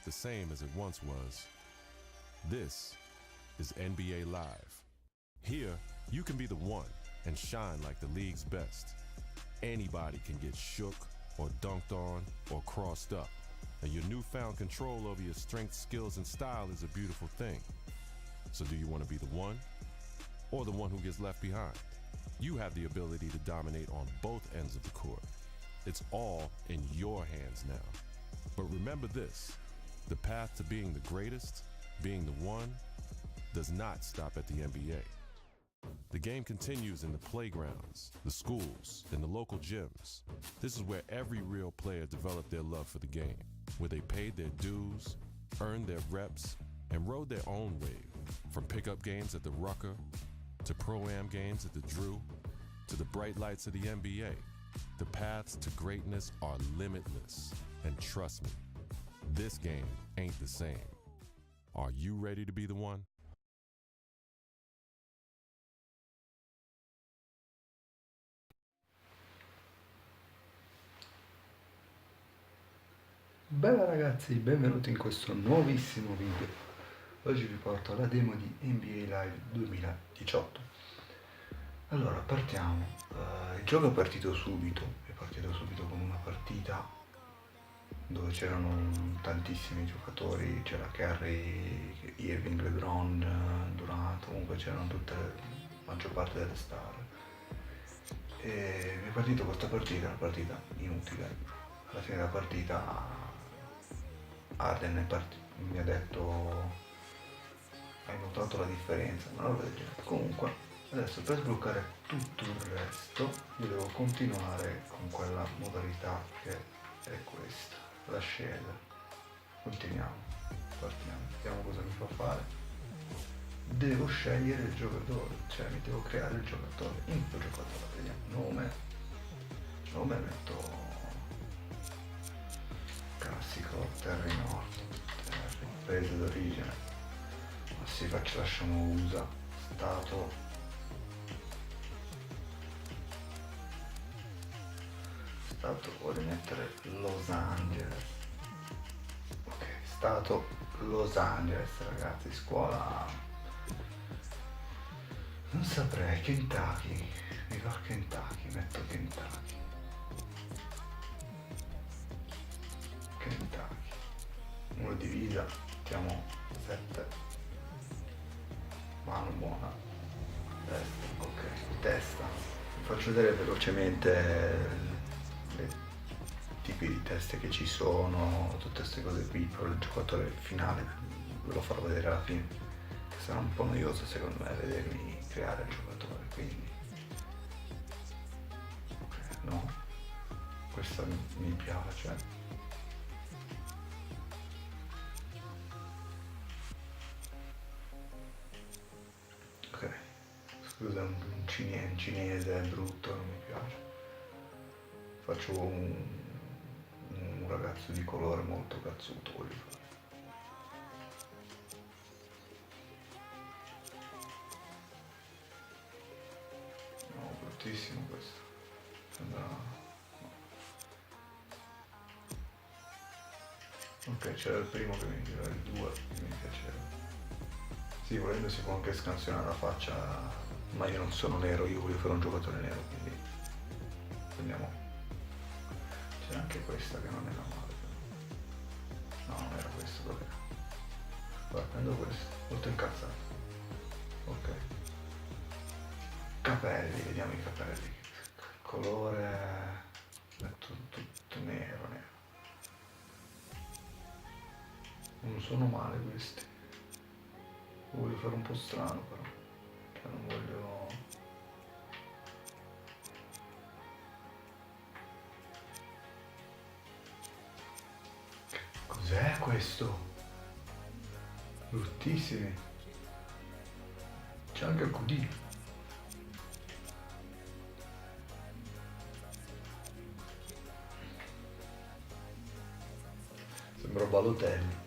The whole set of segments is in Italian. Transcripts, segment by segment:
ain't the same as it once was. This is NBA Live. Here, you can be the one and shine like the league's best. Anybody can get shook or dunked on or crossed up. And your newfound control over your strength, skills, and style is a beautiful thing. So do you want to be the one or the one who gets left behind? You have the ability to dominate on both ends of the court. It's all in your hands now. But remember this, the path to being the greatest, being the one, does not stop at the NBA. The game continues in the playgrounds, the schools, and the local gyms. This is where every real player developed their love for the game, where they paid their dues, earned their reps, and rode their own wave. From pickup games at the Rucker, to Pro-Am games at the Drew, to the bright lights of the NBA. The paths to greatness are limitless. And trust me, this game ain't the same. Are you ready to be the one? Bella ragazzi, benvenuti in questo nuovissimo video. Oggi vi porto la demo di NBA Live 2018. Allora, partiamo. Il gioco è partito subito con una partita dove c'erano tantissimi giocatori, c'era Curry, Irving, LeBron, Durant, comunque c'erano tutte, la maggior parte delle star. E mi è partito questa partita, una partita inutile. Alla fine della partita Arden mi ha detto: hai notato la differenza? Una roba del genere. Comunque adesso per sbloccare tutto il resto io devo continuare con quella modalità che è questa, la scelta. Continuiamo, partiamo, vediamo cosa mi fa fare. Devo scegliere il giocatore, cioè mi devo creare il giocatore, info giocatore, vediamo, nome metto classico Terry Norton, paese d'origine, ma sì, lasciamo USA, stato vuole mettere Los Angeles, ok, stato Los Angeles ragazzi, scuola non saprei, Kentucky, mi va Kentucky, metto Kentucky, uno divisa, mettiamo 7, mano buona, testa, ok, testa, vi faccio vedere velocemente i tipi di teste che ci sono, tutte queste cose qui, però il giocatore finale ve lo farò vedere alla fine, che sarà un po' noioso secondo me vedermi creare il giocatore, quindi ok, no, questa mi piace. Ok, scusa, un cinese è brutto, non mi piace. Faccio un ragazzo di colore molto cazzuto, voglio fare. No, bruttissimo questo. Sembra... no. Ok, c'era il primo che mi piaceva, il 2 che mi piaceva. Sì, volendo si può anche scansionare la faccia, ma io non sono nero, io voglio fare un giocatore nero, quindi prendiamo. C'è anche questa che non era male. No, non era questo, dov'era? Guarda, prendo questo, molto incazzato. Ok. Capelli, vediamo i capelli. Colore... tutto nero. Non sono male questi. Lo voglio fare un po' strano però, cioè non voglio... Cos'è questo? Bruttissimi. C'è anche il codino. Sembra Balotelli.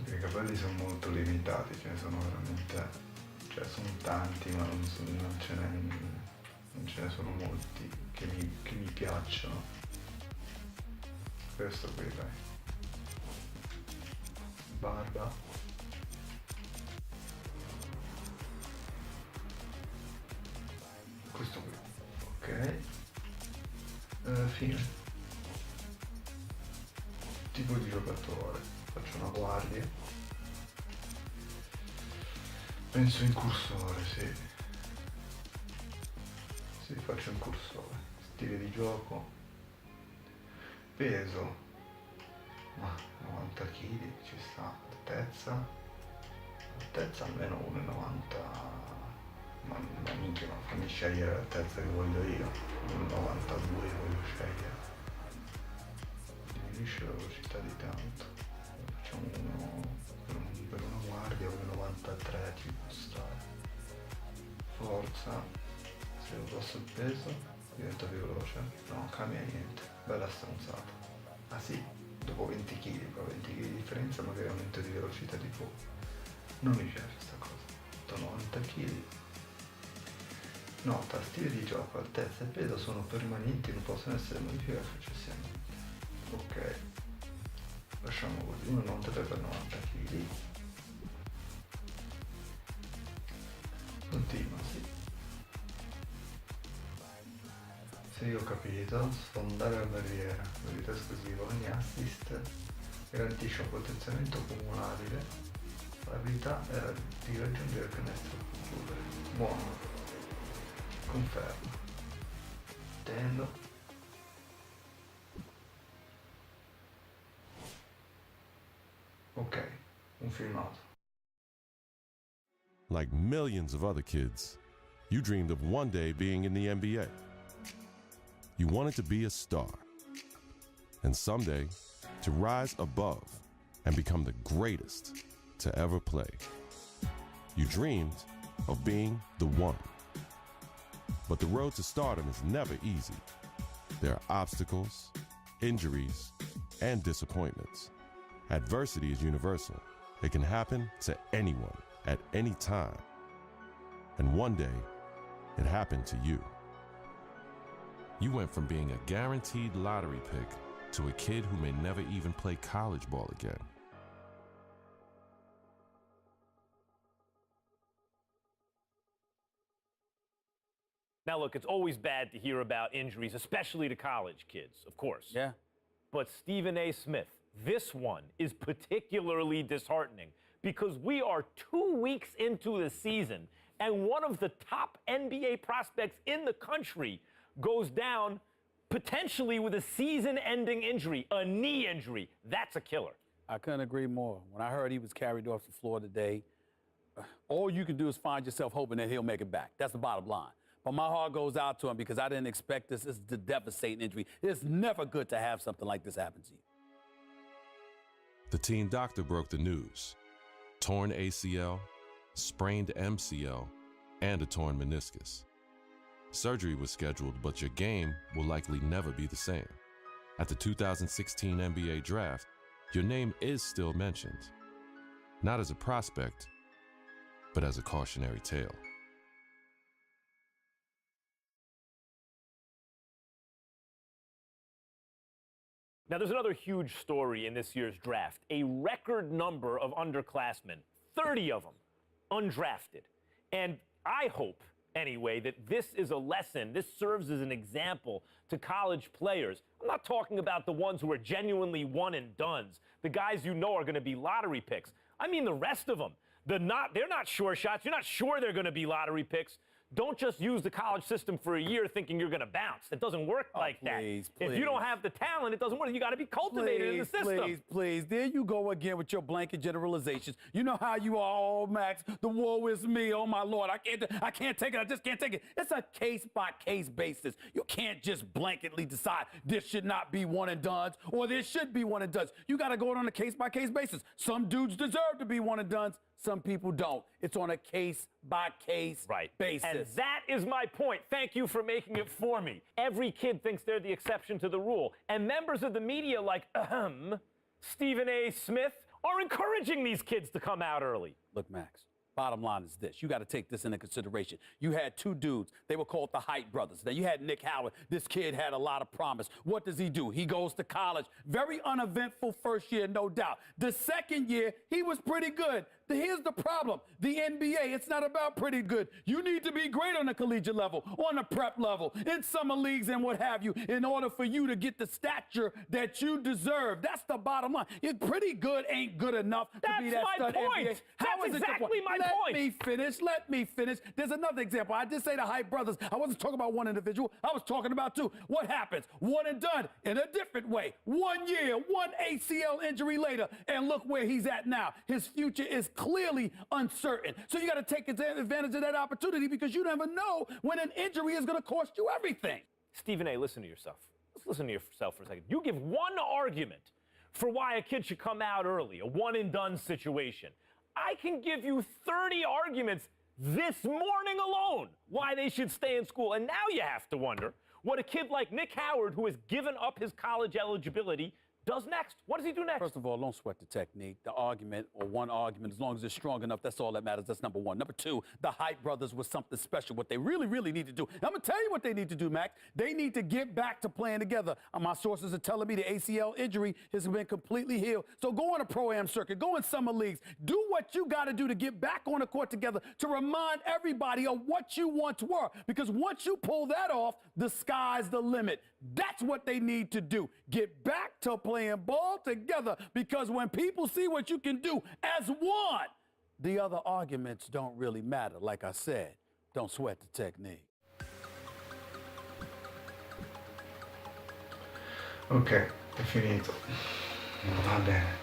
I capelli sono molto limitati, ce ne sono veramente, cioè sono tanti ma non ce n'è non ce ne sono molti che mi piacciono. Questo qui, dai. Barba. Questo qui. Ok. Fine. Tipo di giocatore. Faccio una guardia. Penso in cursore, sì. Sì, faccio in cursore. Stile di gioco. Peso. Ma 90 kg ci sta. Altezza almeno 1,90. Ma minchia, ma fammi scegliere l'altezza che voglio io. 1,92 voglio scegliere. Diminuisce la velocità di tanto. Facciamo uno per una guardia, 1,93 ci può stare. Forza, se lo passo il peso diventa più veloce. No, cambia niente. Bella stronzata. Ah sì, dopo 20 kg, però 20 kg di differenza magari aumento di velocità di poco. Non mi piace sta cosa. 90 kg. Nota, stile di gioco, altezza e peso sono permanenti, non possono essere modificati successivamente. Ok, lasciamo così, 1,93 per 90 kg. Continua, sì. Se io ho capito, sfondare la barriera, abilità esclusiva, ogni assist garantisce un potenziamento cumulabile. L'abilità era di raggiungere il canestro per chiudere. Buono. Confermo. Tendo. Ok, un filmato. Like millions of other kids, you dreamed of one day being in the NBA. You wanted to be a star. And someday, to rise above and become the greatest to ever play. You dreamed of being the one. But the road to stardom is never easy. There are obstacles, injuries, and disappointments. Adversity is universal. It can happen to anyone at any time. And one day, it happened to you. You went from being a guaranteed lottery pick to a kid who may never even play college ball again. Now, look, it's always bad to hear about injuries, especially to college kids, of course. Yeah. But Stephen A. Smith, this one is particularly disheartening because we are 2 weeks into the season and one of the top NBA prospects in the country goes down potentially with a season-ending injury, a knee injury. That's a killer. I couldn't agree more. When I heard he was carried off the floor today, all you can do is find yourself hoping that he'll make it back. That's the bottom line. But my heart goes out to him because I didn't expect this. This is a devastating injury. It's never good to have something like this happen to you. The team doctor broke the news. Torn ACL, sprained MCL, and a torn meniscus. Surgery was scheduled, but your game will likely never be the same. At the 2016 NBA draft, your name is still mentioned. Not as a prospect, but as a cautionary tale. Now, there's another huge story in this year's draft. A record number of underclassmen, 30 of them, undrafted. And I hope, anyway, that this is a lesson, this serves as an example to college players. I'm not talking about the ones who are genuinely one and dones, the guys you know are going to be lottery picks. I mean the rest of them. They're not sure shots. You're not sure they're going to be lottery picks. Don't just use the college system for a year thinking you're going to bounce. It doesn't work like that. If you don't have the talent, it doesn't work. You got to be cultivated in the system. Please. There you go again with your blanket generalizations. You know how you are, oh, Max. The woe is me. Oh, my Lord. I can't take it. I just can't take it. It's a case-by-case basis. You can't just blanketly decide this should not be one and dones or this should be one and dones. You got to go on a case-by-case basis. Some dudes deserve to be one and dones. Some people don't. It's on a case-by-case basis. And that is my point. Thank you for making it for me. Every kid thinks they're the exception to the rule. And members of the media like, Stephen A. Smith are encouraging these kids to come out early. Look, Max, Bottom line is this. You got to take this into consideration. You had two dudes. They were called the Height brothers. Now, you had Nick Howard. This kid had a lot of promise. What does he do? He goes to college. Very uneventful first year, no doubt. The second year, he was pretty good. Here's the problem. The NBA, it's not about pretty good. You need to be great on the collegiate level, on the prep level, in summer leagues and what have you, in order for you to get the stature that you deserve. That's the bottom line. Pretty good ain't good enough to be that stud NBA. That's How is it exactly my Let point. Let me finish. There's another example. I did say the Hype brothers. I wasn't talking about one individual. I was talking about two. What happens? One and done in a different way. 1 year, one ACL injury later, and look where he's at now. His future is clearly uncertain. So you got to take advantage of that opportunity because you never know when an injury is going to cost you everything. Stephen A., listen to yourself. Let's listen to yourself for a second. You give one argument for why a kid should come out early, a one-and-done situation. I can give you 30 arguments this morning alone why they should stay in school. And now you have to wonder what a kid like Nick Howard, who has given up his college eligibility, does next. What does he do next? First of all, don't sweat the technique. The argument, or one argument, as long as it's strong enough, that's all that matters. That's number one. Number two, the Hype brothers was something special. What they really, really need to do. I'm going to tell you what they need to do, Max. They need to get back to playing together. My sources are telling me the ACL injury has been completely healed. So go on a pro-am circuit. Go in summer leagues. Do what you got to do to get back on the court together to remind everybody of what you once were. Because once you pull that off, the sky's the limit. That's what they need to do. Get back to playing ball together, because when people see what you can do as one, the other arguments don't really matter. Like I said, don't sweat the technique. Ok, è finito. Va bene.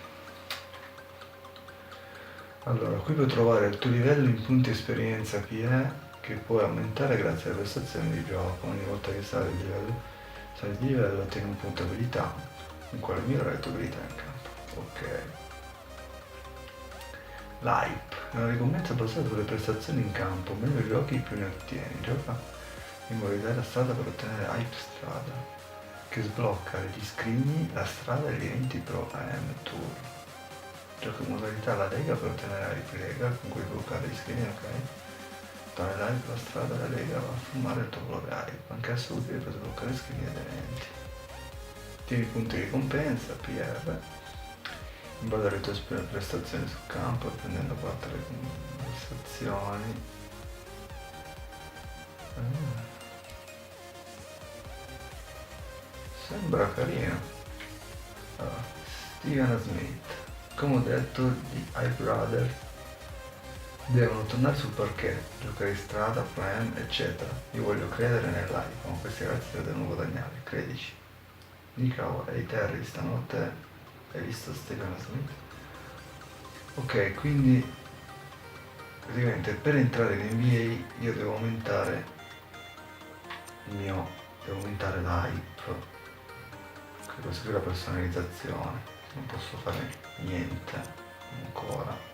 Allora, qui puoi trovare il tuo livello in punti esperienza PE, che puoi aumentare grazie alle prestazioni di gioco. Ogni volta che sali di livello ottieni un punto abilità, in quale migliorare le tue abilità in campo. Ok. L'hype è una ricompensa basata sulle prestazioni in campo. Meno giochi più ne ottieni. Gioca in modalità da strada per ottenere hype strada, che sblocca gli scrigni, la strada e gli eventi pro AM Tour. Gioca in modalità la lega per ottenere hype lega, con cui sbloccare gli scrigni, ok? Tale live la strada della lega va a formare il tuo valore hype, anch'esso utile per sbloccare scrigni ed eventi. Tieni punti di ricompensa, PR, in base alle tue prestazioni sul campo, prendendo parte alle conversazioni. Sembra carino. Allora, Steven Smith. Come ho detto, gli Hype Brother devono tornare sul parquet, giocare in strada, prime, eccetera. Io voglio credere nell'hype, ma questi ragazzi la devono guadagnare, credici. Nico e i Terry stanotte hai visto Steven Smith? Ok, quindi praticamente per entrare in NBA io devo aumentare la hype, che così la personalizzazione, non posso fare niente ancora.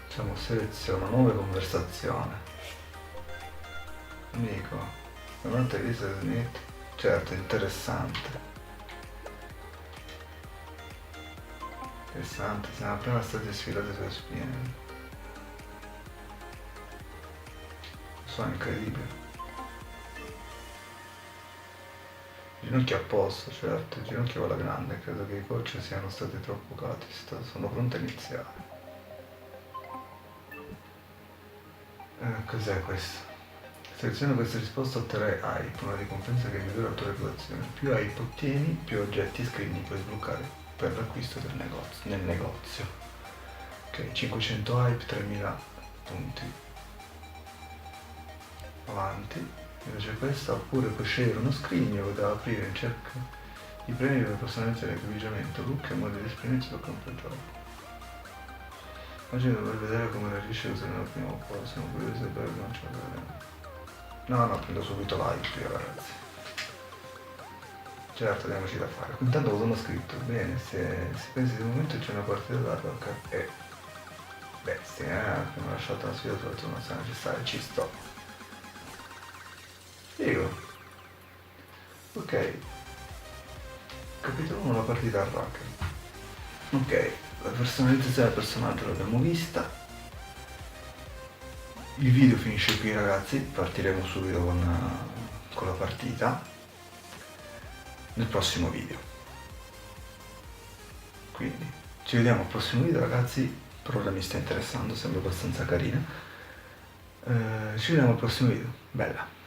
Diciamo, seleziono nuove conversazioni. Amico, non hai visto Smith? Certo, interessante. Interessante, siamo appena stati sfilati sulle spine. Sono incredibile. Ginocchio a posto, certo, ginocchio alla grande, credo che i coach siano stati troppo cauti, sono pronto a iniziare. Cos'è questo? Seleziona questa risposta e otterrai hype, una ricompensa che migliora la tua reputazione. Più hype ottieni, più oggetti e scrigni puoi sbloccare per l'acquisto nel negozio. Ok, 500 hype, 3000 punti. Avanti. Invece questa, oppure puoi scegliere uno scrigno da aprire in cerca di premi per personalizzare l'equipaggiamento, look e modi di esprimersi sul campo di gioco. Immagino di dover vedere come reagisce a usare la prima cosa, siamo curiosi di sapere come ce la vedremo. No, prendo subito l'hype io, ragazzi. Certo, diamoci da fare. Intanto cosa hanno scritto? Bene, se pensi di momento c'è una partita da rock bestia, che mi ha lasciato una sfida sulla zona necessaria, ci sto. Figo. Ok, capitolo 1, la partita a racket. Ok, la personalizzazione del personaggio l'abbiamo vista. Il video finisce qui ragazzi, partiremo subito con la partita nel prossimo video. Quindi ci vediamo al prossimo video ragazzi, per ora mi sta interessando, sembra abbastanza carina. Ci vediamo al prossimo video, bella!